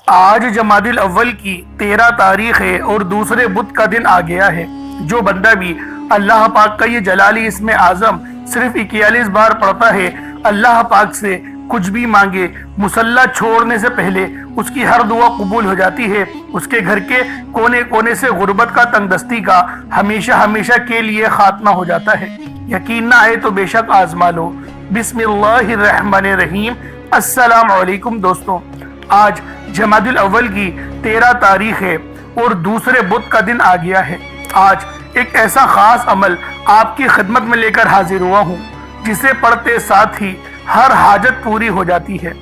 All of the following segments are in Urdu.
آج جمادی الاول کی 13 تاریخ ہے اور دوسرے بدھ کا دن آ گیا ہے۔ جو بندہ بھی اللہ پاک کا یہ جلالی اسم اعظم صرف 41 بار پڑھتا ہے، اللہ پاک سے کچھ بھی مانگے، مصلی چھوڑنے سے پہلے اس کی ہر دعا قبول ہو جاتی ہے۔ اس کے گھر کے کونے کونے سے غربت کا، تنگ دستی کا ہمیشہ ہمیشہ کے لیے خاتمہ ہو جاتا ہے۔ یقین نہ آئے تو بے شک آزما لو۔ بسم اللہ الرحمن الرحیم۔ السلام علیکم دوستوں، آج جمادی الاول کی 13 تاریخ ہے اور دوسرے بدھ کا دن آ گیا ہے۔ آج ایک ایسا خاص عمل آپ کی خدمت میں لے کر حاضر ہوا ہوں جسے پڑھتے ساتھ ہی ہر حاجت پوری ہو جاتی ہے۔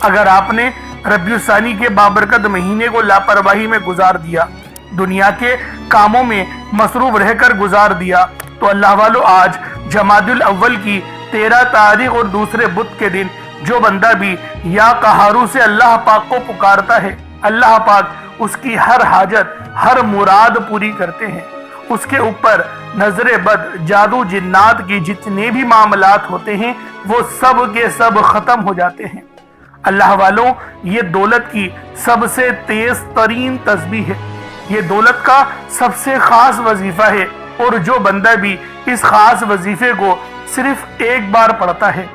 اگر آپ نے ربیع الثانی کے بابرکت مہینے کو لاپرواہی میں گزار دیا، دنیا کے کاموں میں مصروف رہ کر گزار دیا، تو اللہ والو آج جمادی الاول کی 13 تاریخ اور دوسرے بدھ کے دن جو بندہ بھی یا قہارو سے اللہ پاک کو پکارتا ہے، اللہ پاک اس کی ہر حاجت، ہر مراد پوری کرتے ہیں۔ اس کے اوپر نظر بد، جادو، جنات کی جتنے بھی معاملات ہوتے ہیں وہ سب کے سب ختم ہو جاتے ہیں۔ اللہ والوں، یہ دولت کی سب سے تیز ترین تسبیح ہے، یہ دولت کا سب سے خاص وظیفہ ہے، اور جو بندہ بھی اس خاص وظیفے کو صرف ایک بار پڑھتا ہے،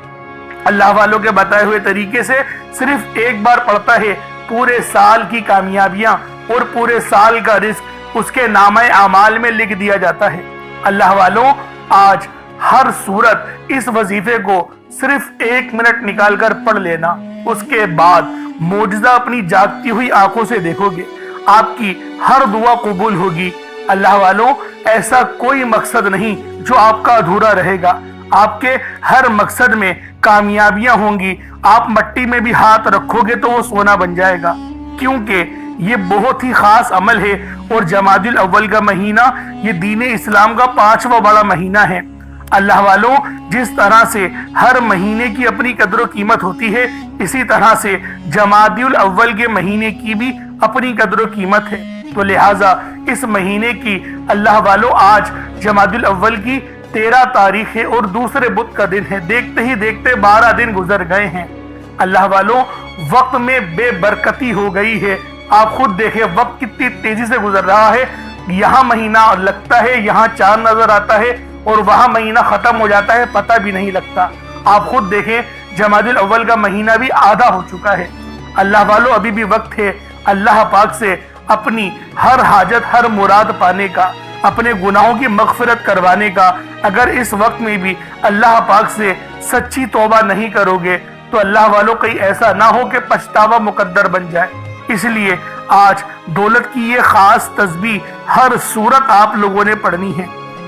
اللہ والوں کے بتائے ہوئے طریقے سے صرف ایک بار پڑھتا ہے، پورے سال کی کامیابیاں اور پورے سال کا رزق اس کے نامہ اعمال میں لکھ دیا جاتا ہے۔ اللہ والوں، آج ہر صورت اس وظیفے کو صرف 1 منٹ نکال کر پڑھ لینا، اس کے بعد معجزہ اپنی جاگتی ہوئی آنکھوں سے دیکھو گے، آپ کی ہر دعا قبول ہوگی۔ اللہ والوں، ایسا کوئی مقصد نہیں جو آپ کا ادھورا رہے گا، آپ کے ہر مقصد میں کامیابیاں ہوں گی۔ آپ مٹی میں بھی ہاتھ رکھو گے تو وہ سونا بن جائے گا، کیونکہ یہ بہت ہی خاص عمل ہے۔ اور جمادی الاول کا مہینہ یہ دین اسلام کا 5واں بڑا مہینہ ہے۔ اللہ والوں، جس طرح سے ہر مہینے کی اپنی قدر و قیمت ہوتی ہے، اسی طرح سے جمادی الاول کے مہینے کی بھی اپنی قدر و قیمت ہے۔ تو لہٰذا اس مہینے کی اللہ والوں، آج جمادی الاول کی 13 تاریخ ہے اور دوسرے بدھ کا دن ہے۔ دیکھتے ہی دیکھتے 12 دن گزر گئے ہیں۔ اللہ والوں، وقت میں بے برکتی ہو گئی ہے۔ آپ خود دیکھیں وقت کتنی تیزی سے گزر رہا ہے۔ یہاں مہینہ لگتا ہے، یہاں چاند نظر آتا ہے، اور وہاں مہینہ ختم ہو جاتا ہے، پتہ بھی نہیں لگتا۔ آپ خود دیکھیں جمادی الاول کا مہینہ بھی آدھا ہو چکا ہے۔ اللہ والوں، ابھی بھی وقت ہے اللہ پاک سے اپنی ہر حاجت، ہر مراد پانے کا، اپنے گناہوں کی مغفرت کروانے کا۔ اگر اس وقت میں بھی اللہ پاک سے سچی توبہ نہیں کرو گے تو اللہ والوں، کہیں ایسا نہ ہو کہ پچھتاوا مقدر بن جائے۔ اس لیے آج دولت کی یہ خاص تسبیح ہر صورت آپ لوگوں نے پڑھنی ہے۔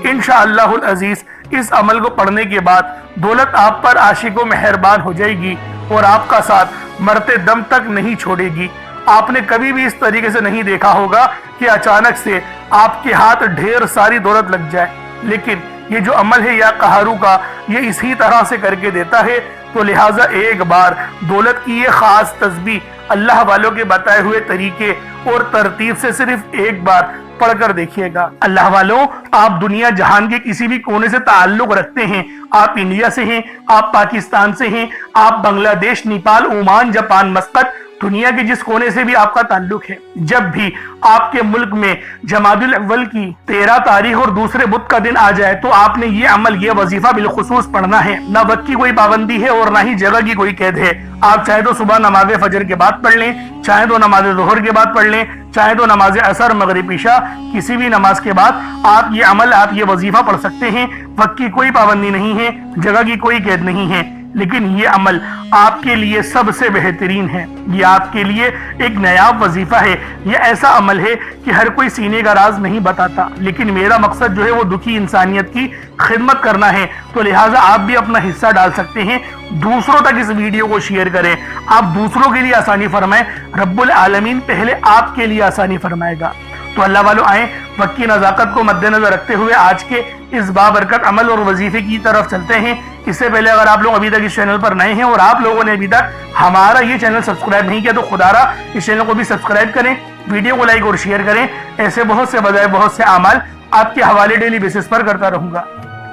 انشاءاللہ العزیز اس عمل کو پڑھنے کے بعد دولت آپ پر عاشق و مہربان ہو جائے گی اور آپ کا ساتھ مرتے دم تک نہیں چھوڑے گی۔ آپ نے کبھی بھی اس طریقے سے نہیں دیکھا ہوگا کہ اچانک سے آپ کے ہاتھ ڈھیر ساری دولت لگ جائے، لیکن یہ جو عمل ہے یا قہارو کا، یہ اسی طرح سے کر کے دیتا ہے۔ تو لہٰذا ایک بار دولت کی یہ خاص تسبیح اللہ والوں کے بتائے ہوئے طریقے اور ترتیب سے صرف ایک بار پڑھ کر دیکھیے گا۔ اللہ والوں، آپ دنیا جہان کے کسی بھی کونے سے تعلق رکھتے ہیں، آپ انڈیا سے ہیں، آپ پاکستان سے ہیں، آپ بنگلہ دیش، نیپال، عمان، جاپان، مسقط، دنیا کے جس کونے سے بھی آپ کا تعلق ہے، جب بھی آپ کے ملک میں جمادی الاول کی 13 تاریخ اور دوسرے بدھ کا دن آ جائے تو آپ نے یہ عمل، یہ وظیفہ بالخصوص پڑھنا ہے۔ نہ وقت کی کوئی پابندی ہے اور نہ ہی جگہ کی کوئی قید ہے۔ آپ چاہے تو صبح نماز فجر کے بعد پڑھ لیں، چاہے تو نماز ظہر کے بعد پڑھ لیں، چاہے تو نماز عصر، مغرب، عشاء، کسی بھی نماز کے بعد آپ یہ عمل، آپ یہ وظیفہ پڑھ سکتے ہیں۔ وقت کی کوئی پابندی نہیں ہے، جگہ کی کوئی قید نہیں ہے، لیکن یہ عمل آپ کے لیے سب سے بہترین ہے۔ یہ آپ کے لیے ایک نایاب وظیفہ ہے۔ یہ ایسا عمل ہے کہ ہر کوئی سینے کا راز نہیں بتاتا، لیکن میرا مقصد جو ہے وہ دکھی انسانیت کی خدمت کرنا ہے۔ تو لہٰذا آپ بھی اپنا حصہ ڈال سکتے ہیں، دوسروں تک اس ویڈیو کو شیئر کریں، آپ دوسروں کے لیے آسانی فرمائیں، رب العالمین پہلے آپ کے لیے آسانی فرمائے گا۔ تو اللہ والوں، آئیں وقت کی نزاکت کو مد نظر رکھتے ہوئے آج کے اس بابرکت عمل اور وظیفے کی طرف چلتے ہیں۔ اس سے پہلے اگر آپ لوگ ابھی تک اس چینل پر نئے ہیں اور آپ لوگوں نے ابھی تک ہمارا یہ چینل سبسکرائب نہیں کیا تو خدا را اس چینل کو بھی سبسکرائب کریں، ویڈیو کو لائک اور شیئر کریں۔ ایسے بہت سے بجائے بہت سے اعمال آپ کے حوالے ڈیلی بیسس پر کرتا رہوں گا۔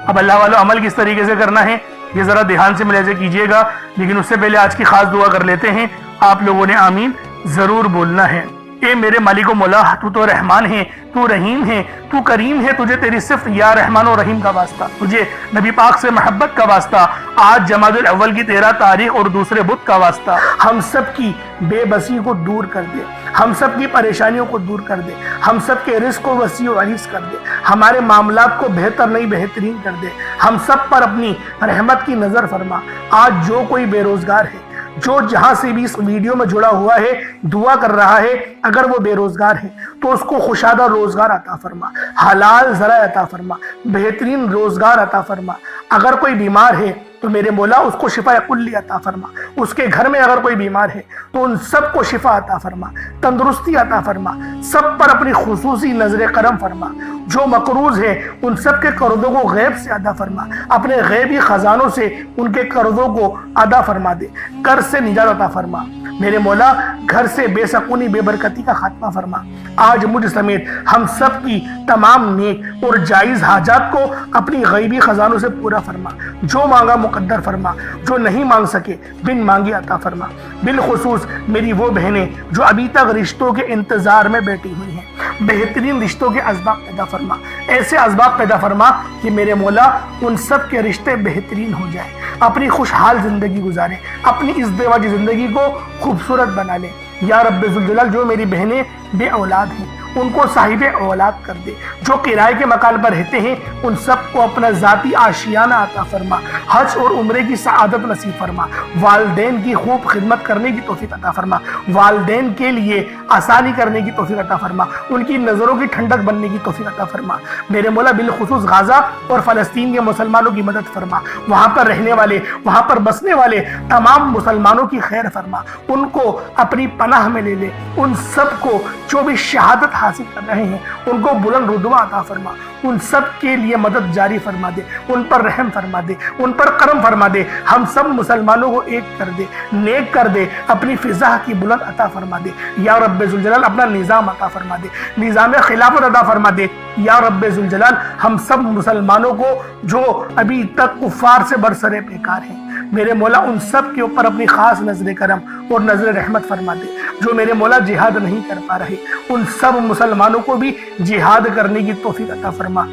اب اللہ والوں، عمل کس طریقے سے کرنا ہے یہ ذرا دھیان سے ملاحظہ کیجیے گا، لیکن اس سے پہلے آج کی خاص دعا کر لیتے ہیں۔ آپ لوگوں نے آمین ضرور بولنا ہے۔ اے میرے مالک و مولا، تو تو رحمان ہے، تو رحیم ہے، تو کریم ہے، تجھے تیری صفت یا رحمان و رحیم کا واسطہ، تجھے نبی پاک سے محبت کا واسطہ، آج جمادی الاول کی 13 تاریخ اور دوسرے بدھ کا واسطہ، ہم سب کی بے بسی کو دور کر دے، ہم سب کی پریشانیوں کو دور کر دے، ہم سب کے رزق کو وسیع و عریض کر دے، ہمارے معاملات کو بہتر نہیں بہترین کر دے، ہم سب پر اپنی رحمت کی نظر فرما۔ آج جو کوئی بے روزگار ہے، جو جہاں سے بھی اس ویڈیو میں جڑا ہوا ہے، دعا کر رہا ہے، اگر وہ بے روزگار ہے تو اس کو خوشادہ روزگار عطا فرما، حلال ذرائع عطا فرما، بہترین روزگار عطا فرما۔ اگر کوئی بیمار ہے تو میرے مولا اس کو شفا کلی عطا فرما، اس کے گھر میں اگر کوئی بیمار ہے تو ان سب کو شفا عطا فرما، تندرستی عطا فرما، سب پر اپنی خصوصی نظر کرم فرما۔ جو مقروض ہے ان سب کے قرضوں کو غیب سے ادا فرما، اپنے غیبی خزانوں سے ان کے قرضوں کو ادا فرما دے، قرض سے نجات عطا فرما۔ میرے مولا گھر سے بے سکونی بے برکتی کا خاتمہ فرما۔ آج مجھ سمیت ہم سب کی تمام نیک اور جائز حاجات کو اپنی غیبی خزانوں سے پورا فرما، جو مانگا مقدر فرما، جو نہیں مانگ سکے بن مانگے عطا فرما۔ بالخصوص میری وہ بہنیں جو ابھی تک رشتوں کے انتظار میں بیٹھی ہوئی ہیں، بہترین رشتوں کے اسباب پیدا فرما، ایسے اسباب پیدا فرما کہ میرے مولا ان سب کے رشتے بہترین ہو جائیں، اپنی خوشحال زندگی گزاریں، اپنی اس ازدواجی زندگی کو خوبصورت بنا لیں۔ یا رب ذوالجلال، جو میری بہنیں بے اولاد ہیں ان کو صاحب اولاد کر دے، جو کرائے کے مکان پر رہتے ہیں ان سب کو اپنا ذاتی آشیانہ عطا فرما، حج اور عمرے کی سعادت نصیب فرما، والدین کی خوب خدمت کرنے کی توفیق عطا فرما، والدین کے لیے آسانی کرنے کی توفیق عطا فرما، ان کی نظروں کی ٹھنڈک بننے کی توفیق عطا فرما۔ میرے مولا بالخصوص غزہ اور فلسطین کے مسلمانوں کی مدد فرما، وہاں پر رہنے والے، وہاں پر بسنے والے تمام مسلمانوں کی خیر فرما، ان کو اپنی پناہ میں لے لے، ان سب کو جو بھی شہادت حاصل کر رہے ہیں ان کو بلند رتبہ عطا فرما، ان سب کے لیے مدد جاری فرما دے، ان پر رحم فرما دے، ان پر کرم فرما دے، ہم سب مسلمانوں کو ایک کر دے، نیک کر دے، اپنی فضا کی بلند عطا فرما دے۔ یا رب ذوالجلال اپنا نظام عطا فرما دے، نظام خلافت عطا فرما دے۔ یا رب ذوالجلال ہم سب مسلمانوں کو جو ابھی تک کفار سے برسر پیکار ہیں، میرے مولا ان سب کے اوپر اپنی خاص نظر کرم اور نظر رحمت فرما دے۔ جو میرے مولا جہاد نہیں کر پا رہے ان سب مسلمانوں کو بھی جہاد کرنے کی توفیق عطا فرما،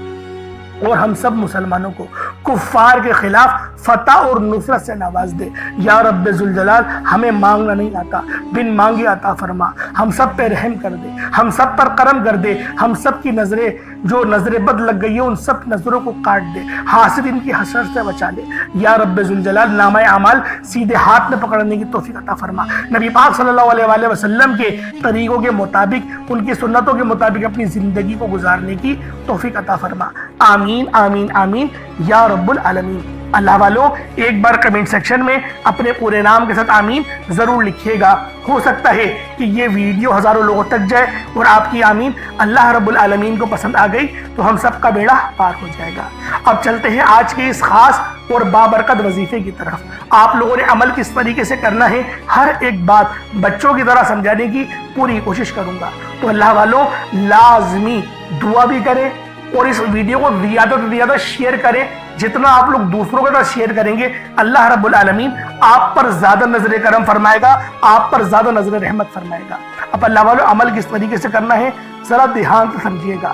اور ہم سب مسلمانوں کو کفار کے خلاف فتح اور نصرت سے نواز دے۔ یا رب ذوالجلال ہمیں مانگنا نہیں آتا، بن مانگے عطا فرما، ہم سب پہ رحم کر دے، ہم سب پر کرم کر دے، ہم سب کی نظریں جو نظر بد لگ گئی ہے ان سب نظروں کو کاٹ دے، حاسد ان کی حسرت سے بچا لے۔ یا رب ذوالجلال نامہ اعمال سیدھے ہاتھ میں پکڑنے کی توفیق عطا فرما، نبی پاک صلی اللہ علیہ وآلہ وسلم کے طریقوں کے مطابق، ان کی سنتوں کے مطابق اپنی زندگی کو گزارنے کی توفیق عطا فرما۔ آمین آمین آمین یا رب العالمین۔ اللہ والوں ایک بار کمنٹ سیکشن میں اپنے پورے نام کے ساتھ آمین ضرور لکھیے گا، ہو سکتا ہے کہ یہ ویڈیو ہزاروں لوگوں تک جائے اور آپ کی آمین اللہ رب العالمین کو پسند آ گئی تو ہم سب کا بیڑا پار ہو جائے گا۔ اب چلتے ہیں آج کے اس خاص اور بابرکت وظیفے کی طرف۔ آپ لوگوں نے عمل کس طریقے سے کرنا ہے، ہر ایک بات بچوں کی طرح سمجھانے کی پوری کوشش کروں گا، تو اللہ والوں لازمی دعا بھی کریں اور اس ویڈیو کو زیادہ سے زیادہ شیئر کریں۔ جتنا آپ لوگ دوسروں کے ساتھ شیئر کریں گے اللہ رب العالمین آپ پر زیادہ نظر کرم فرمائے گا، آپ پر زیادہ نظر رحمت فرمائے گا۔ اب اللہ والوں عمل کس طریقے سے کرنا ہے ذرا دھیان سے سمجھیے گا۔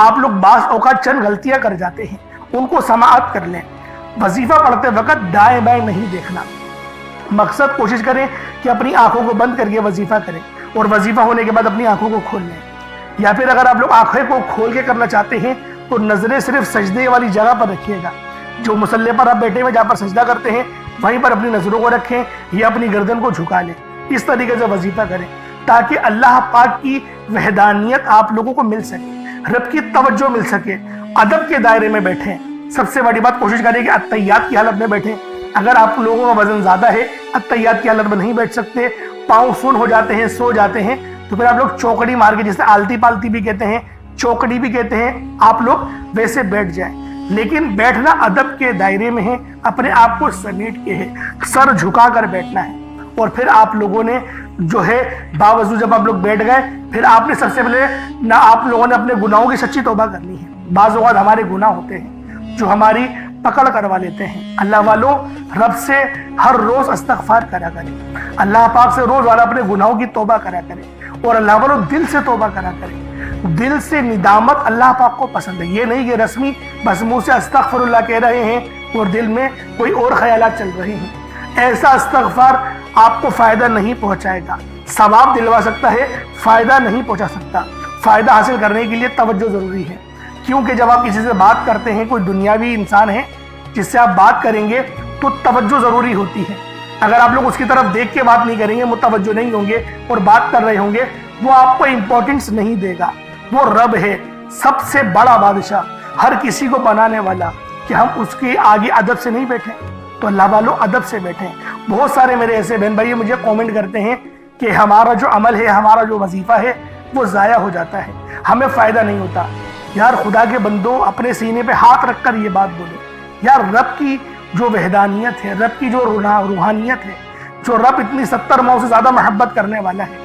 آپ لوگ بعض اوقات چند غلطیاں کر جاتے ہیں، ان کو سماعت کر لیں۔ وظیفہ پڑھتے وقت دائیں بائیں نہیں دیکھنا، مقصد کوشش کریں کہ اپنی آنکھوں کو بند کر کے وظیفہ کریں، اور وظیفہ ہونے کے بعد اپنی آنکھوں کو کھول لیں، یا پھر اگر آپ لوگ آنکھیں کو کھول کے کرنا چاہتے ہیں تو نظریں صرف سجدے والی جگہ پر رکھیے گا، جو مصلی پر آپ بیٹھے ہوئے جہاں پر سجدہ کرتے ہیں وہیں پر اپنی نظروں کو رکھیں یا اپنی گردن کو جھکا لیں۔ اس طریقے سے وظیفہ کریں تاکہ اللہ پاک کی وحدانیت آپ لوگوں کو مل سکے، رب کی توجہ مل سکے، ادب کے دائرے میں بیٹھیں۔ سب سے بڑی بات کوشش کریں کہ اتحیات کی حالت میں بیٹھیں۔ اگر آپ لوگوں کا وزن زیادہ ہے، اتحیات کی حالت میں نہیں بیٹھ سکتے، پاؤں سن ہو جاتے ہیں، سو جاتے ہیں، تو پھر آپ لوگ چوکڑی مار کے، جسے آلتی پالتی بھی کہتے ہیں، چوکڑی بھی کہتے ہیں، آپ لوگ ویسے بیٹھ جائیں۔ لیکن بیٹھنا ادب کے دائرے میں ہے، اپنے آپ کو سمیٹ کے ہے، سر جھکا کر بیٹھنا ہے۔ اور پھر آپ لوگوں نے جو ہے باوضو جب آپ لوگ بیٹھ گئے، پھر آپ نے سب سے پہلے آپ لوگوں نے اپنے گناہوں کی سچی توبہ کرنی ہے۔ بعض اوقات ہمارے گناہ ہوتے ہیں جو ہماری پکڑ کروا لیتے ہیں۔ اللہ والوں، رب سے ہر روز استغفار کرا کریں، اللہ پاک سے روز والا اپنے گناہوں کی توبہ کرا کریں، اور اللہ والوں دل سے توبہ کرا کریں۔ دل سے ندامت اللہ پاک کو پسند ہے، یہ نہیں کہ رسمی بس منہ سے استغفر اللہ کہہ رہے ہیں اور دل میں کوئی اور خیالات چل رہے ہیں۔ ایسا استغفار آپ کو فائدہ نہیں پہنچائے گا، ثواب دلوا سکتا ہے، فائدہ نہیں پہنچا سکتا۔ فائدہ حاصل کرنے کے لیے توجہ ضروری ہے، کیونکہ جب آپ کسی سے بات کرتے ہیں، کوئی دنیاوی انسان ہے جس سے آپ بات کریں گے تو توجہ ضروری ہوتی ہے۔ اگر آپ لوگ اس کی طرف دیکھ کے بات نہیں کریں گے، متوجہ نہیں ہوں گے اور بات کر رہے ہوں گے، وہ آپ کو امپورٹنس نہیں دے گا۔ وہ رب ہے، سب سے بڑا بادشاہ، ہر کسی کو بنانے والا، کہ ہم اس کے آگے ادب سے نہیں بیٹھیں۔ تو اللہ والوں ادب سے بیٹھیں۔ بہت سارے میرے ایسے بہن بھائی مجھے کومنٹ کرتے ہیں کہ ہمارا جو عمل ہے، ہمارا جو وظیفہ ہے وہ ضائع ہو جاتا ہے، ہمیں فائدہ نہیں ہوتا۔ یار خدا کے بندوں، اپنے سینے پہ ہاتھ رکھ کر یہ بات بولو، یار رب کی جو وحدانیت ہے، رب کی جو روحانیت ہے، جو رب اتنی 70 ماؤں سے زیادہ محبت کرنے والا ہے،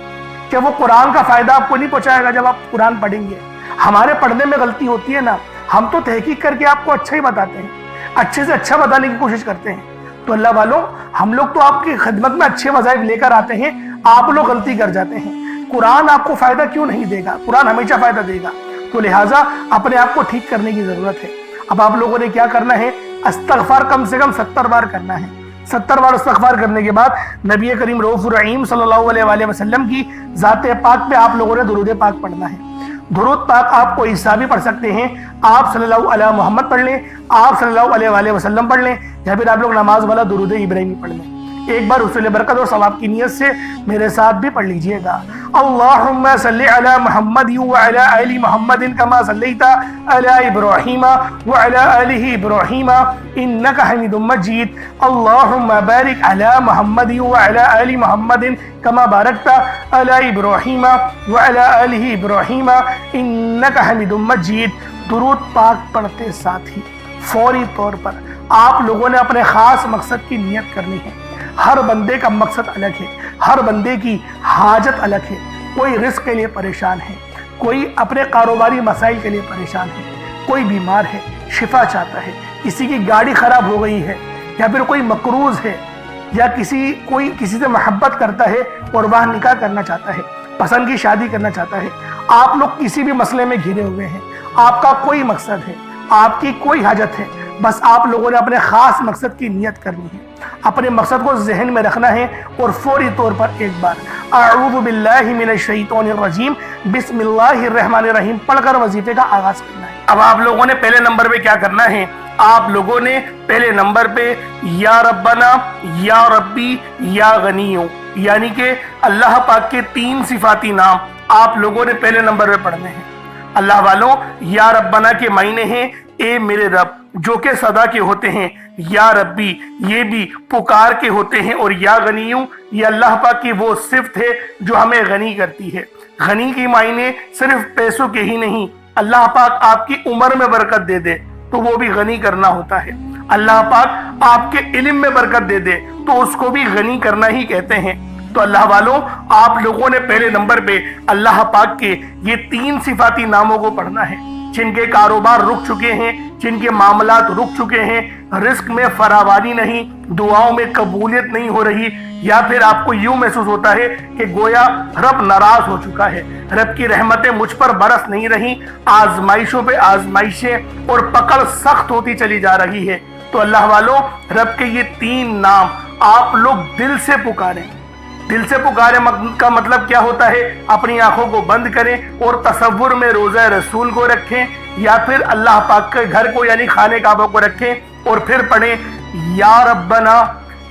کہ وہ قرآن کا فائدہ آپ کو نہیں پہنچائے گا جب آپ قرآن پڑھیں گے۔ ہمارے پڑھنے میں غلطی ہوتی ہے نا، ہم تو تحقیق کر کے آپ کو اچھا ہی بتاتے ہیں، اچھے سے اچھا بتانے کی کوشش کرتے ہیں۔ تو اللہ والوں، ہم لوگ تو آپ کی خدمت میں اچھے وظائف لے کر آتے ہیں، آپ لوگ غلطی کر جاتے ہیں۔ قرآن آپ کو فائدہ کیوں نہیں دے گا؟ قرآن ہمیشہ فائدہ دے گا۔ تو لہٰذا اپنے آپ کو ٹھیک کرنے کی ضرورت ہے۔ اب آپ لوگوں نے کیا کرنا ہے؟ استغفار کم سے کم 70 بار کرنا ہے۔ 70 بار استغفار کرنے کے بعد نبی کریم رؤوف الرحیم صلی اللہ علیہ وآلہ وسلم کی ذات پاک پہ آپ لوگوں نے درود پاک پڑھنا ہے۔ درود پاک آپ کو عیسیٰ بھی پڑھ سکتے ہیں، آپ صلی اللہ علیہ محمد پڑھ لیں، آپ صلی اللہ علیہ وآلہ وسلم پڑھ لیں، یا پھر آپ لوگ نماز والا درود ابراہیمی پڑھ لیں۔ ایک بار حصول برکت اور ثواب کی نیت سے میرے ساتھ بھی پڑھ لیجئے گا۔ اللہم صلی علی محمد وعلی آل محمد کما صلیت علی ابراہیم وعلی آل ابراہیم انک حمید مجید۔ اللہم بارک علی محمد وعلی آل محمد کما بارکت علی ابراہیم وعلی آل ابراہیم انک حمید مجید۔ درود پاک پڑھتے ساتھ ہی فوری طور پر آپ لوگوں نے اپنے خاص مقصد کی نیت کرنی ہے۔ ہر بندے کا مقصد الگ ہے، ہر بندے کی حاجت الگ ہے۔ کوئی رزق کے لیے پریشان ہے، کوئی اپنے کاروباری مسائل کے لیے پریشان ہے، کوئی بیمار ہے، شفا چاہتا ہے، کسی کی گاڑی خراب ہو گئی ہے، یا پھر کوئی مقروض ہے، یا کوئی کسی سے محبت کرتا ہے اور وہ نکاح کرنا چاہتا ہے، پسند کی شادی کرنا چاہتا ہے۔ آپ لوگ کسی بھی مسئلے میں گھرے ہوئے ہیں، آپ کا کوئی مقصد ہے، آپ کی کوئی حاجت ہے، بس آپ لوگوں نے اپنے خاص مقصد کی نیت کرنی ہے، اپنے مقصد کو ذہن میں رکھنا ہے، اور فوری طور پر ایک بار اعوذ باللہ من الشیطان الرجیم بسم اللہ الرحمن الرحیم پڑھ کر وظیفے کا آغاز کرنا ہے۔ اب آپ لوگوں نے پہلے نمبر پہ کیا کرنا ہے؟ آپ لوگوں نے پہلے نمبر پہ یا ربنا، یا ربی، یا غنیو، یعنی کہ اللہ پاک کے 3 صفاتی نام آپ لوگوں نے پہلے نمبر پہ پڑھنے ہیں۔ اللہ والوں، یا ربنا کے معنی ہیں اے میرے رب، جو کہ صدا کے ہوتے ہیں، یا ربی یہ بھی پکار کے ہوتے ہیں، اور یا غنیو یہ اللہ پاک کی وہ صفت ہے جو ہمیں غنی کرتی ہے۔ غنی کی معنی صرف پیسوں کے ہی نہیں، اللہ پاک آپ کی عمر میں برکت دے دے تو وہ بھی غنی کرنا ہوتا ہے۔ اللہ پاک آپ کے علم میں برکت دے دے تو اس کو بھی غنی کرنا ہی کہتے ہیں۔ تو اللہ والوں، آپ لوگوں نے پہلے نمبر پہ اللہ پاک کے یہ 3 صفاتی ناموں کو پڑھنا ہے۔ جن کے کاروبار رک چکے ہیں، جن کے معاملات رک چکے ہیں، رزق میں فراوانی نہیں، دعاؤں میں قبولیت نہیں ہو رہی، یا پھر آپ کو یوں محسوس ہوتا ہے کہ گویا رب ناراض ہو چکا ہے، رب کی رحمتیں مجھ پر برس نہیں رہی، آزمائشوں پہ آزمائشیں اور پکڑ سخت ہوتی چلی جا رہی ہے، تو اللہ والوں رب کے یہ 3 نام آپ لوگ دل سے پکاریں۔ دل سے پکارے کا مطلب کیا ہوتا ہے؟ اپنی آنکھوں کو بند کریں اور تصور میں روضہ رسول کو رکھیں، یا پھر اللہ پاک کے گھر کو یعنی خانہ کعبہ کو رکھیں، اور پھر پڑھیں یا ربنا،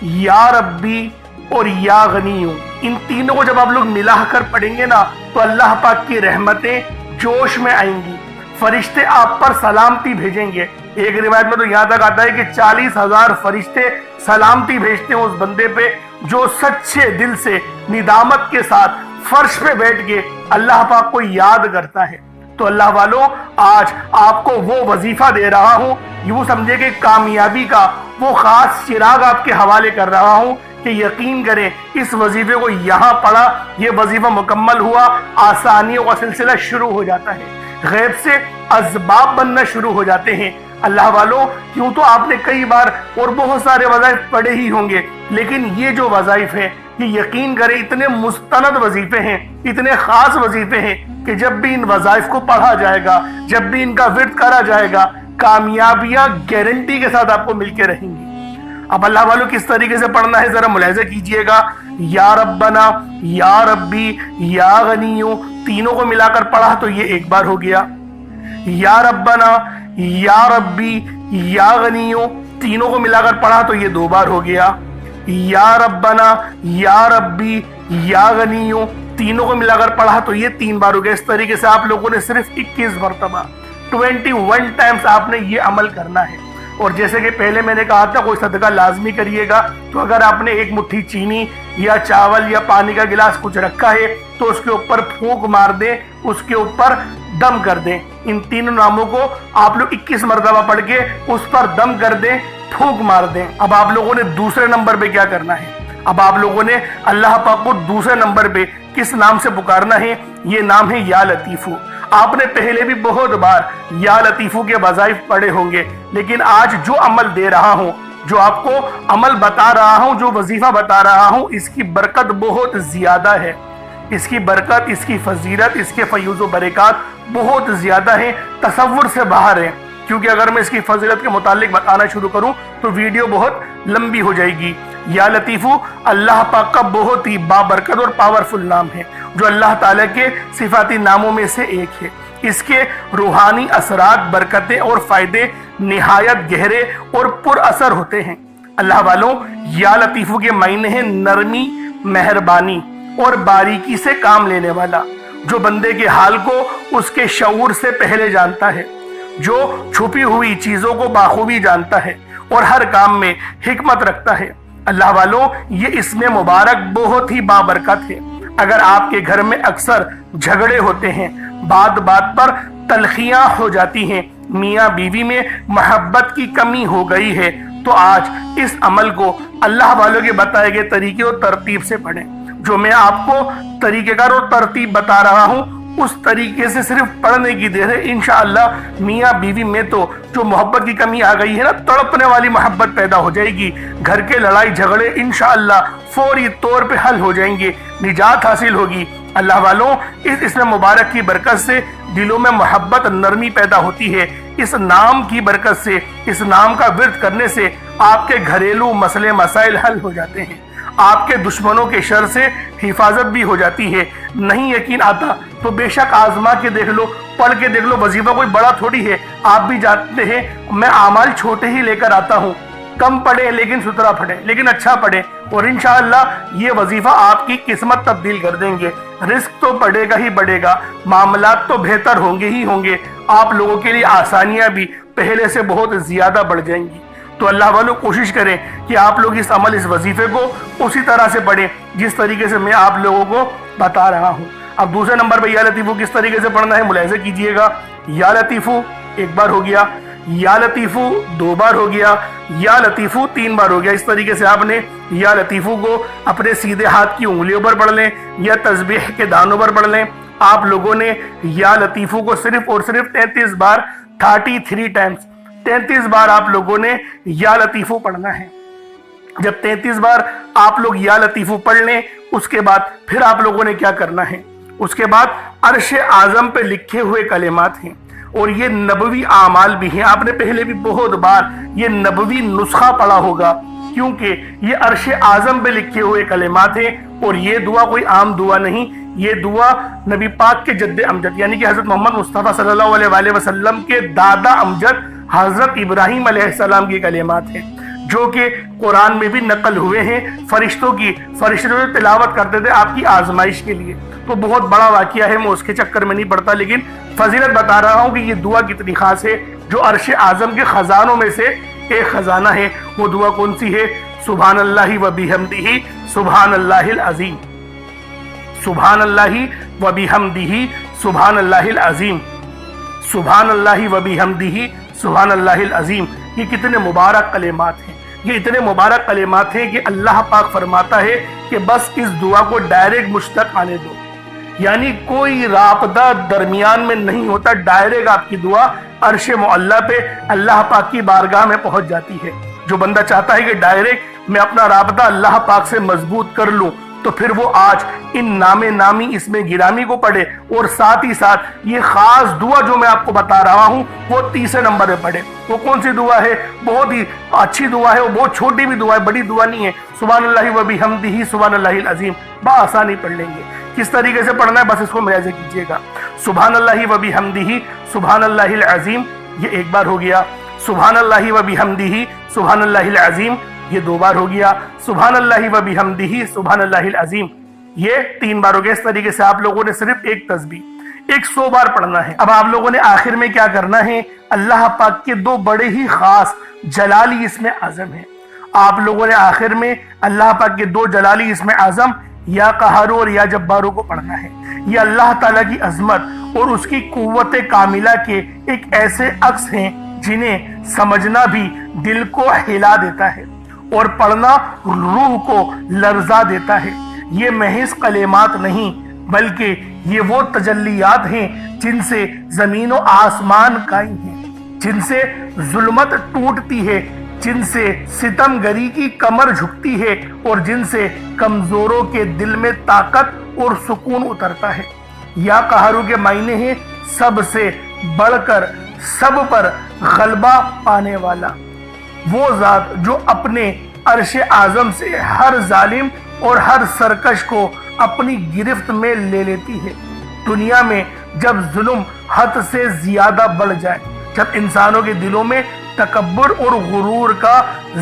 یا ربی اور یا غنیو۔ ان تینوں کو جب آپ لوگ ملا کر پڑھیں گے نا تو اللہ پاک کی رحمتیں جوش میں آئیں گی، فرشتے آپ پر سلامتی بھیجیں گے۔ ایک روایت میں تو یہاں تک آتا ہے کہ 40,000 فرشتے سلامتی بھیجتے ہیں اس بندے پہ جو سچے دل سے ندامت کے ساتھ فرش پہ بیٹھ کے اللہ پاک کو یاد کرتا ہے۔ تو اللہ والوں، آج آپ کو وہ وظیفہ دے رہا ہوں، یوں سمجھے کہ کامیابی کا وہ خاص چراغ آپ کے حوالے کر رہا ہوں کہ یقین کریں اس وظیفے کو یہاں پڑھا، یہ وظیفہ مکمل ہوا، آسانیوں کا سلسلہ شروع ہو جاتا ہے، غیب سے اسباب بننا شروع ہو جاتے ہیں، اللہ والوں کیوں تو آپ نے کئی بار اور بہت سارے وظائف پڑھے ہی ہوں گے، لیکن یہ جو وظائف ہیں یہ یقین کریں اتنے مستند وظیفے ہیں، اتنے خاص وظیفے ہیں کہ جب بھی ان وظائف کو پڑھا جائے گا، جب بھی ان کا ورد کرا جائے گا، کامیابیاں گارنٹی کے ساتھ آپ کو مل کے رہیں گی۔ اب اللہ والوں کس طریقے سے پڑھنا ہے ذرا ملاحظہ کیجئے گا۔ یا ربنا، یا ربی، یا غنیو، تینوں کو ملا کر پڑھا تو یہ ایک بار ہو گیا۔ یا ربنا، یا ربی، یا غنیو، تینوں کو ملا کر پڑھا تو یہ دو بار ہو گیا۔ یا ربنا، یا ربی، یا غنیو، تینوں کو ملا کر پڑھا تو یہ تین بار ہو گیا۔ اس طریقے سے آپ لوگوں نے صرف 21 مرتبہ 21 ٹائمز آپ نے یہ عمل کرنا ہے۔ اور جیسے کہ پہلے میں نے کہا تھا کوئی صدقہ لازمی کریے گا، تو اگر آپ نے ایک مٹھی چینی یا چاول یا پانی کا گلاس کچھ رکھا ہے تو اس کے اوپر پھونک مار دیں، اس کے اوپر دم کر دیں۔ ان تینوں ناموں کو آپ لوگ 21 مرتبہ پڑھ کے اس پر دم کر دیں، پھونک مار دیں۔ اب آپ لوگوں نے دوسرے نمبر پہ کیا کرنا ہے؟ اب آپ لوگوں نے اللہ پاک کو دوسرے نمبر پہ کس نام سے پکارنا ہے؟ یہ نام ہے یا لطیفو۔ آپ نے پہلے بھی بہت بار یا لطیفو کے وظائف پڑھے ہوں گے، لیکن آج جو عمل دے رہا ہوں، جو آپ کو عمل بتا رہا ہوں، جو وظیفہ بتا رہا ہوں، اس کی برکت بہت زیادہ ہے۔ اس کی برکت، اس کی فضیلت، اس کے فیوز و برکات بہت زیادہ ہیں، تصور سے باہر ہیں۔ کیونکہ اگر میں اس کی فضیلت کے متعلق بتانا شروع کروں تو ویڈیو بہت لمبی ہو جائے گی۔ یا لطیفو اللہ پاک کا بہت ہی بابرکت اور پاورفل نام ہے، جو اللہ تعالیٰ کے صفاتی ناموں میں سے ایک ہے۔ اس کے روحانی اثرات، برکتیں اور فائدے نہایت گہرے اور پر اثر ہوتے ہیں۔ اللہ والوں، یا لطیفو کے معنی ہیں نرمی، مہربانی اور باریکی سے کام لینے والا، جو بندے کے حال کو اس کے شعور سے پہلے جانتا ہے، جو چھپی ہوئی چیزوں کو بخوبی جانتا ہے اور ہر کام میں حکمت رکھتا ہے۔ اللہ والوں، یہ اسم مبارک بہت ہی بابرکت ہے۔ اگر آپ کے گھر میں اکثر جھگڑے ہوتے ہیں، بات بات پر تلخیاں ہو جاتی ہیں، میاں بیوی میں محبت کی کمی ہو گئی ہے، تو آج اس عمل کو اللہ والوں کے بتائے گئے طریقے اور ترتیب سے پڑھیں۔ جو میں آپ کو طریقہ کار اور ترتیب بتا رہا ہوں، اس طریقے سے صرف پڑھنے کی دیر ہے۔ انشاءاللہ میاں بیوی میں تو جو محبت کی کمی آ گئی ہے نا، تڑپنے والی محبت پیدا ہو جائے گی۔ گھر کے لڑائی جھگڑے انشاءاللہ فوری طور پہ حل ہو جائیں گے، نجات حاصل ہوگی۔ اللہ والوں، اس اسم مبارک کی برکت سے دلوں میں محبت، نرمی پیدا ہوتی ہے۔ اس نام کی برکت سے، اس نام کا ورد کرنے سے آپ کے گھریلو مسئلے مسائل حل ہو جاتے ہیں، آپ کے دشمنوں کے شر سے حفاظت بھی ہو جاتی ہے۔ نہیں یقین آتا تو بے شک آزما کے دیکھ لو، پڑھ کے دیکھ لو، وظیفہ کوئی بڑا تھوڑی ہے۔ آپ بھی جانتے ہیں میں اعمال چھوٹے ہی لے کر آتا ہوں، کم پڑھیں لیکن ستھرا پڑھیں، لیکن اچھا پڑھیں، اور انشاءاللہ یہ وظیفہ آپ کی قسمت تبدیل کر دیں گے۔ رزق تو بڑھے گا ہی بڑھے گا، معاملات تو بہتر ہوں گے ہی ہوں گے، آپ لوگوں کے لیے آسانیاں بھی پہلے سے بہت زیادہ بڑھ جائیں گی۔ تو اللہ والوں، کوشش کریں کہ آپ لوگ اس عمل، اس وظیفے کو اسی طرح سے پڑھیں جس طریقے سے میں آپ لوگوں کو بتا رہا ہوں۔ اب دوسرے نمبر پہ یا لطیفو کس طریقے سے پڑھنا ہے ملاحظہ کیجئے گا۔ یا لطیفو ایک بار ہو گیا، یا لطیفو دو بار ہو گیا، یا لطیفو تین بار ہو گیا۔ اس طریقے سے آپ نے یا لطیفو کو اپنے سیدھے ہاتھ کی انگلیوں پر پڑھ لیں یا تسبیح کے دانوں پر پڑھ لیں۔ آپ لوگوں نے یا لطیفو کو صرف اور صرف 33 بار 33 ٹائمز 33 بار آپ لوگوں نے یا لطیفو پڑھنا ہے۔ جب 33 بار آپ لوگ یا لطیفو پڑھ لیں، اس کے بعد پھر آپ لوگوں نے کیا کرنا ہے؟ اس کے بعد عرش اعظم پہ لکھے ہوئے کلمات ہیں، اور یہ نبوی اعمال بھی ہیں۔ آپ نے پہلے بھی بہت بار یہ نبوی نسخہ پڑھا ہوگا، کیونکہ یہ عرش اعظم پہ لکھے ہوئے کلمات ہیں، اور یہ دعا کوئی عام دعا نہیں، یہ دعا نبی پاک کے جد امجد یعنی کہ حضرت محمد مصطفیٰ صلی اللہ علیہ وآلہ وسلم کے دادا امجد حضرت ابراہیم علیہ السلام کی کلمات ہیں، جو کہ قرآن میں بھی نقل ہوئے ہیں۔ فرشتے جو تلاوت کرتے تھے آپ کی آزمائش کے لیے، تو بہت بڑا واقعہ ہے، میں اس کے چکر میں نہیں پڑتا، لیکن فضیلت بتا رہا ہوں کہ یہ دعا کتنی خاص ہے، جو عرش اعظم کے خزانوں میں سے ایک خزانہ ہے۔ وہ دعا کون سی ہے؟ سبحان اللہ و بحمدہ سبحان اللہ العظیم، سبحان اللہ و بحمدہ سبحان اللہ العظیم، سبحان اللہ و بحمدہ سبحان اللہ العظیم۔ یہ کتنے مبارک کلمات ہیں، یہ اتنے مبارک کلمات ہیں کہ اللہ پاک فرماتا ہے کہ بس اس دعا کو ڈائریکٹ مجھ تک آنے دو، یعنی کوئی رابطہ درمیان میں نہیں ہوتا، ڈائریکٹ آپ کی دعا عرش معلی پہ اللہ پاک کی بارگاہ میں پہنچ جاتی ہے۔ جو بندہ چاہتا ہے کہ ڈائریکٹ میں اپنا رابطہ اللہ پاک سے مضبوط کر لوں، تو پھر وہ آج ان نام نامی اس میں گرامی کو پڑھے، اور ساتھ ہی ساتھ یہ خاص دعا جو میں آپ کو بتا رہا ہوں وہ تیسرے نمبر پہ پڑھے۔ وہ کون سی دعا ہے؟ بہت ہی اچھی دعا ہے، وہ بہت چھوٹی بھی دعا ہے، بڑی دعا نہیں ہے۔ سبحان اللہ و بحمدہ سبحان اللہ العظیم، بآسانی پڑھ لیں گے۔ کس طریقے سے پڑھنا ہے بس اس کو ملاحظہ کیجئے گا۔ سبحان اللہ و بحمدہ سبحان اللہ العظیم، یہ ایک بار ہو گیا۔ سبحان اللہ و بحمدہ سبحان اللہ العظیم، یہ دو بار ہو گیا۔ سبحان اللہ و بحمدہ سبحان اللہ العظیم، یہ تین بار ہو گیا۔ اس طریقے سے آپ لوگوں نے صرف ایک تسبیح 100 بار پڑھنا ہے۔ اب آپ لوگوں نے آخر میں کیا کرنا ہے؟ اللہ پاک کے دو بڑے ہی خاص جلالی اسم اعظم ہیں۔ آپ لوگوں نے آخر میں اللہ پاک کے دو جلالی اسم اعظم یا قہارو اور یا جبارو کو پڑھنا ہے۔ یہ اللہ تعالیٰ کی عظمت اور اس کی قوت کاملہ کے ایک ایسے عکس ہیں جنہیں سمجھنا بھی دل کو ہلا دیتا ہے اور پڑھنا روح کو لرزا دیتا ہے۔ یہ محض کلمات نہیں بلکہ یہ وہ تجلیات ہیں جن سے زمین و آسمان قائم ہیں، جن سے ظلمت ٹوٹتی ہے، جن سے ستم گری کی کمر جھکتی ہے اور جن سے کمزوروں کے دل میں طاقت اور سکون اترتا ہے۔ یا قہرو کے معنی ہیں سب سے بڑھ کر سب پر غلبہ پانے والا، وہ ذات جو اپنے عرش اعظم سے ہر ظالم اور ہر سرکش کو اپنی گرفت میں لے لیتی ہے۔ دنیا میں جب ظلم حد سے زیادہ بڑھ جائے، جب انسانوں کے دلوں میں تکبر اور غرور کا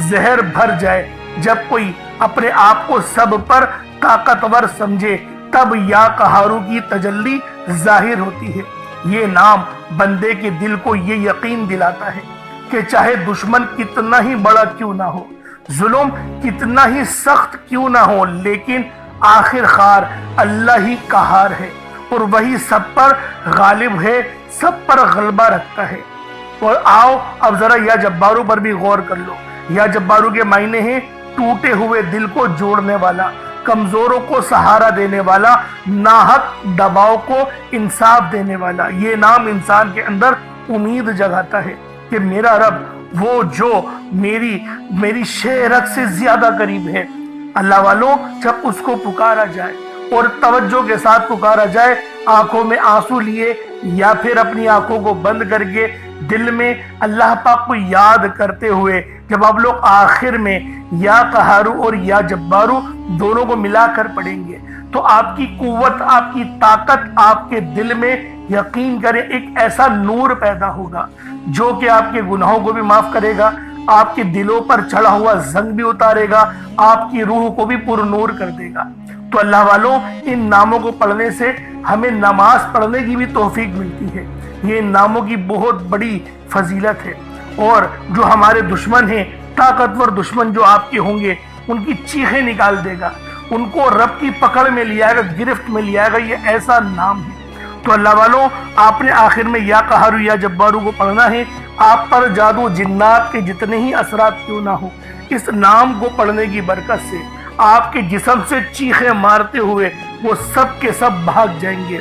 زہر بھر جائے، جب کوئی اپنے آپ کو سب پر طاقتور سمجھے، تب یا قہارو کی تجلی ظاہر ہوتی ہے۔ یہ نام بندے کے دل کو یہ یقین دلاتا ہے کہ چاہے دشمن کتنا ہی بڑا کیوں نہ ہو، ظلم کتنا ہی سخت کیوں نہ ہو، لیکن آخر کار اللہ ہی قہار ہے اور وہی سب پر غالب ہے، سب پر غلبہ رکھتا ہے۔ اور آؤ اب ذرا یا جبارو پر بھی غور کر لو۔ یا جبارو کے معنی ہیں ٹوٹے ہوئے دل کو جوڑنے والا، کمزوروں کو سہارا دینے والا، ناحق دباؤ کو انصاف دینے والا۔ یہ نام انسان کے اندر امید جگاتا ہے کہ میرا رب وہ جو میری شہرت سے زیادہ قریب ہے۔ اللہ والوں، جب اس کو پکارا جائے اور توجہ کے ساتھ پکارا جائے، آنکھوں میں آنسو لیے یا پھر اپنی آنکھوں کو بند کر کے دل میں اللہ پاک کو یاد کرتے ہوئے، جب آپ لوگ آخر میں یا قہارو اور یا جبارو دونوں کو ملا کر پڑھیں گے تو آپ کی قوت، آپ کی طاقت، آپ کے دل میں یقین کریں ایک ایسا نور پیدا ہوگا جو کہ آپ کے گناہوں کو بھی معاف کرے گا، آپ کے دلوں پر چڑھا ہوا زنگ بھی اتارے گا، آپ کی روح کو بھی پر نور کر دے گا۔ تو اللہ والوں، ان ناموں کو پڑھنے سے ہمیں نماز پڑھنے کی بھی توفیق ملتی ہے۔ یہ ان ناموں کی بہت بڑی فضیلت ہے، اور جو ہمارے دشمن ہیں، طاقتور دشمن جو آپ کے ہوں گے، ان کی چیخیں نکال دے گا، ان کو رب کی پکڑ میں لے آئے گا، گرفت میں لے آئے گا۔ یہ ایسا نام ہے۔ تو اللہ والوں، آپ نے آخر میں یا قہارو یا جبارو کو پڑھنا ہے۔ آپ پر جادو جنات کے جتنے ہی اثرات کیوں نہ ہو، اس نام کو پڑھنے کی برکت سے آپ کے جسم سے چیخیں مارتے ہوئے وہ سب کے سب بھاگ جائیں گے۔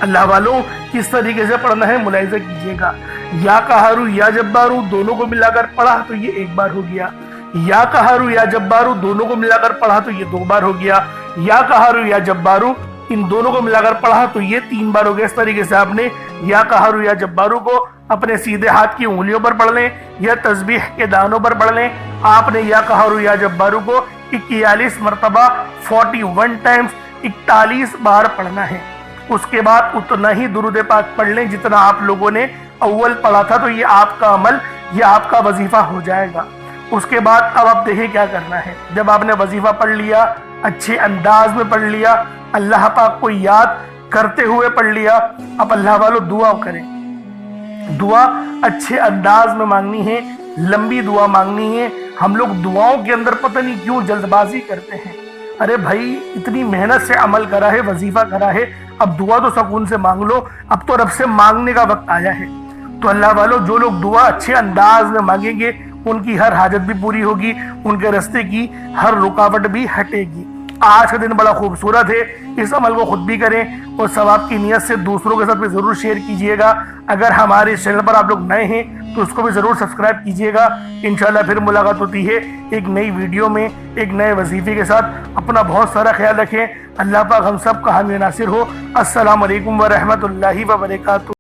اللہ والوں، کس طریقے سے پڑھنا ہے ملاحظہ کیجئے گا۔ یا قہارو یا جبارو دونوں کو ملا کر پڑھا تو یہ ایک بار ہو گیا۔ یا قہارو یا جبارو دونوں کو ملا کر پڑھا تو یہ دو بار ہو گیا۔ یا قہارو یا جبارو ان دونوں کو ملا کر پڑھا تو یہ تین بار ہو گیا۔ اس طریقے سے آپ نے یا قہارو یا جبارو کو اپنے سیدھے ہاتھ کی انگلیوں پر پڑھ لیں یا تسبیح کے دانوں پر پڑھ لیں۔ آپ نے یا قہارو یا جبارو کو 41 مرتبہ 41 ٹائمز 41 بار پڑھنا ہے۔ اس کے بعد اتنا ہی درود پاک پڑھ لیں جتنا آپ لوگوں نے اول پڑھا تھا، تو یہ آپ کا عمل، یہ آپ کا وظیفہ ہو جائے گا۔ اس کے بعد اب آپ دیکھیں کیا کرنا ہے۔ جب آپ نے وظیفہ پڑھ لیا، اچھے انداز میں پڑھ لیا، اللہ پاک کو یاد کرتے ہوئے پڑھ لیا، اب اللہ والوں دعا کریں۔ دعا اچھے انداز میں مانگنی ہے، لمبی دعا مانگنی ہے۔ ہم لوگ دعاؤں کے اندر پتہ نہیں کیوں جلد بازی کرتے ہیں۔ ارے بھائی، اتنی محنت سے عمل کرا ہے، وظیفہ کرا ہے، اب دعا تو سکون سے مانگ لو، اب تو رب سے مانگنے کا وقت آیا ہے۔ تو اللہ والوں، جو لوگ دعا اچھے انداز میں مانگیں گے ان کی ہر حاجت بھی پوری ہوگی، ان کے راستے کی ہر رکاوٹ بھی ہٹے گی۔ آج کا دن بڑا خوبصورت ہے، اس عمل کو خود بھی کریں اور ثواب کی نیت سے دوسروں کے ساتھ بھی ضرور شیئر کیجئے گا۔ اگر ہمارے اس چینل پر آپ لوگ نئے ہیں تو اس کو بھی ضرور سبسکرائب کیجئے گا۔ انشاءاللہ پھر ملاقات ہوتی ہے ایک نئی ویڈیو میں ایک نئے وظیفے کے ساتھ۔ اپنا بہت سارا خیال رکھیں۔ اللہ پاک ہم سب کا حامی و ناصر ہو۔ السلام علیکم ورحمۃ اللہ وبرکاتہ۔